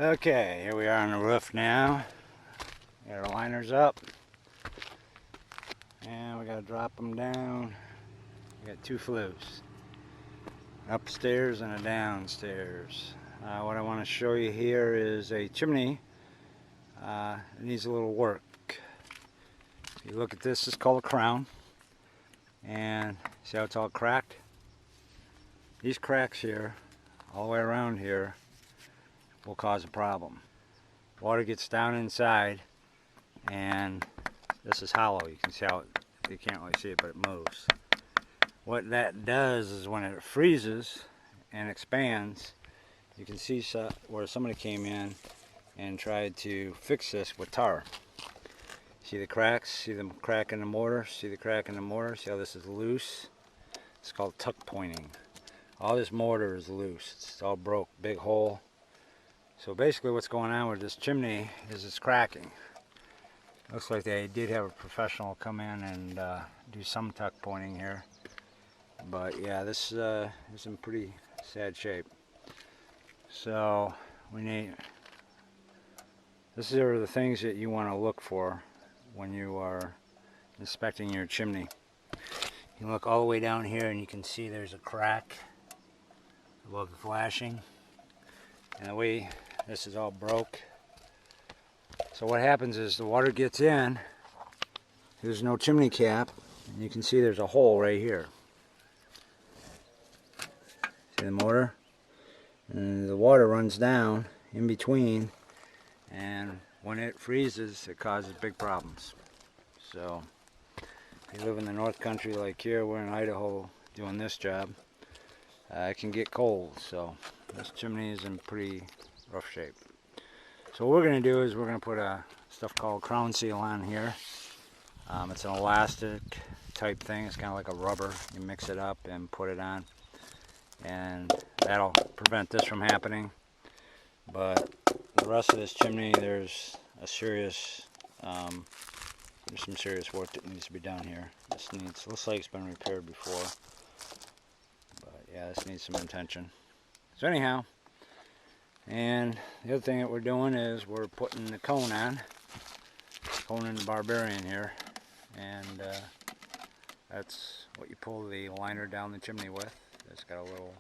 Okay, here we are on the roof now. Got our liners up. And we gotta drop them down. We got two flues. Upstairs and a downstairs. What I want to show you here is a chimney. It needs a little work. If you look at this, it's called a crown. And see how it's all cracked? These cracks here, all the way around here, will cause a problem. Water gets down inside, and this is hollow. You can see how you can't really see it, but it moves. What that does is when it freezes and expands, you can see where somebody came in and tried to fix this with tar. See the cracks? See the crack in the mortar? See the crack in the mortar? See how this is loose? It's called tuck pointing. All this mortar is loose. It's all broke. Big hole. So basically what's going on with this chimney is it's cracking. Looks like they did have a professional come in and do some tuck pointing here. But yeah, this is in pretty sad shape. So these are the things that you want to look for when you are inspecting your chimney. You can look all the way down here and you can see there's a crack above the flashing. And the way this is all broke. So what happens is the water gets in, there's no chimney cap, and you can see there's a hole right here. See the mortar? And the water runs down in between, and when it freezes, it causes big problems. So if you live in the North Country like here, we're in Idaho doing this job, it can get cold. So this chimney is in pretty rough shape. So what we're going to do is we're going to put a stuff called crown seal on here. It's an elastic type thing. It's kind of like a rubber. You mix it up and put it on, and that'll prevent this from happening. But the rest of this chimney, there's some serious work that needs to be done here. Looks like it's been repaired before, but yeah, this needs some attention. So anyhow, and the other thing that we're doing is we're putting the cone on, in the Barbarian here, and that's what you pull the liner down the chimney with. It's got a little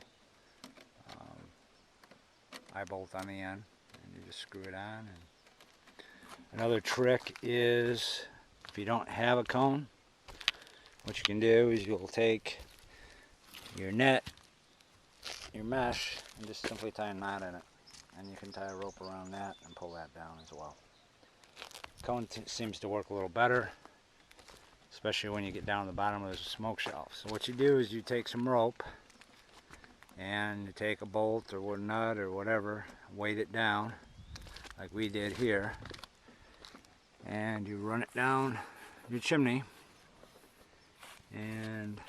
eye bolt on the end, and you just screw it on. And another trick is, if you don't have a cone, what you can do is you'll take your net, your mesh, and just simply tie a knot in it. And you can tie a rope around that and pull that down as well. Cone seems to work a little better, especially when you get down to the bottom of the smoke shelf. So what you do is you take some rope, and you take a bolt or a nut or whatever, weight it down like we did here, and you run it down your chimney, and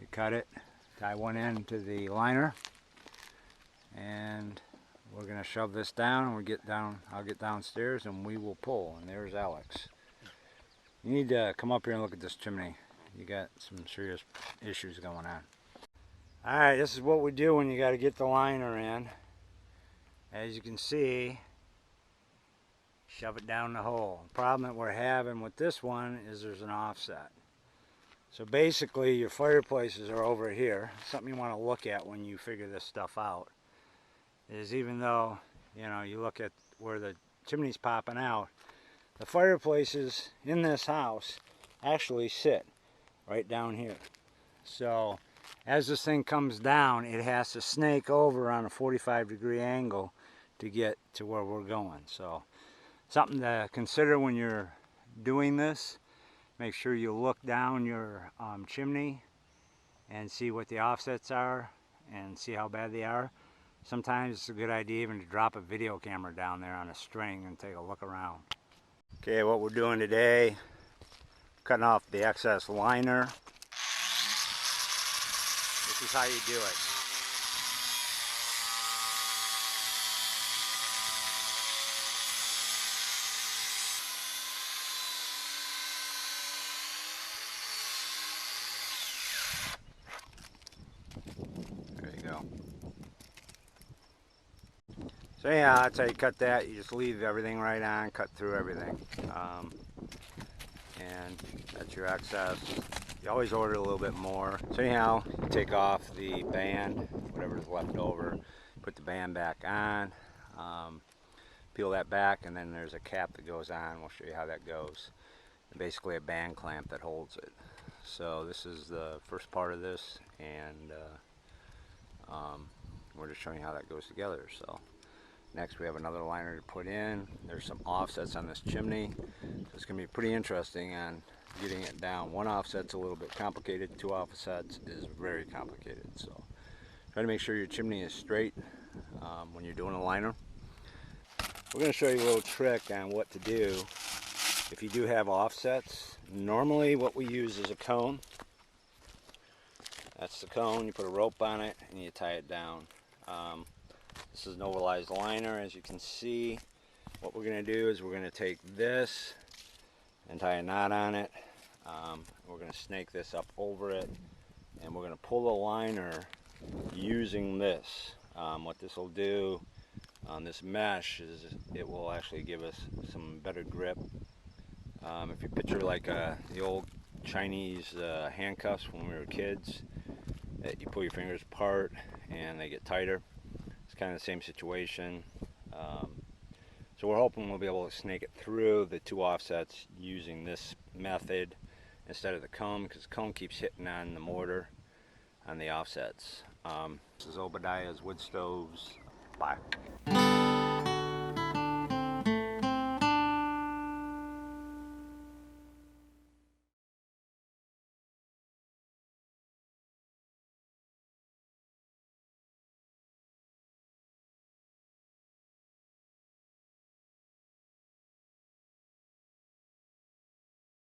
you cut it, tie one end to the liner, and we're going to shove this down, and I'll get downstairs and we will pull. And there's Alex. You need to come up here and look at this chimney. You got some serious issues going on. Alright, this is what we do when you got to get the liner in. As you can see, shove it down the hole. The problem that we're having with this one is there's an offset. So basically your fireplaces are over here. Something you want to look at when you figure this stuff out is, even though you look at where the chimney's popping out, the fireplaces in this house actually sit right down here. So as this thing comes down, it has to snake over on a 45-degree angle to get to where we're going. So something to consider when you're doing this. Make sure you look down your chimney and see what the offsets are and see how bad they are. Sometimes it's a good idea even to drop a video camera down there on a string and take a look around. Okay, what we're doing today, cutting off the excess liner. This is how you do it. There you go. So yeah, that's how you cut that. You just leave everything right on, cut through everything. And that's your excess. You always order a little bit more. So anyhow, you take off the band, whatever's left over, put the band back on, peel that back, and then there's a cap that goes on. We'll show you how that goes. And basically a band clamp that holds it. So this is the first part of this, and we're just showing you how that goes together. So next we have another liner to put in. There's some offsets on this chimney, so it's going to be pretty interesting on getting it down. One offset's a little bit complicated, two offsets is very complicated. So try to make sure your chimney is straight when you're doing a liner. We're going to show you a little trick on what to do if you do have offsets. Normally what we use is a cone. That's the cone. You put a rope on it and you tie it down. This is an ovalized liner, as you can see. What we're going to do is we're going to take this and tie a knot on it. We're going to snake this up over it, and we're going to pull the liner using this. What this will do on this mesh is it will actually give us some better grip. If you picture like the old Chinese handcuffs when we were kids, that you pull your fingers apart and they get tighter. It's kind of the same situation. So we're hoping we'll be able to snake it through the two offsets using this method instead of the cone, because the cone keeps hitting on the mortar on the offsets. This is Obadiah's Woodstoves. Bye.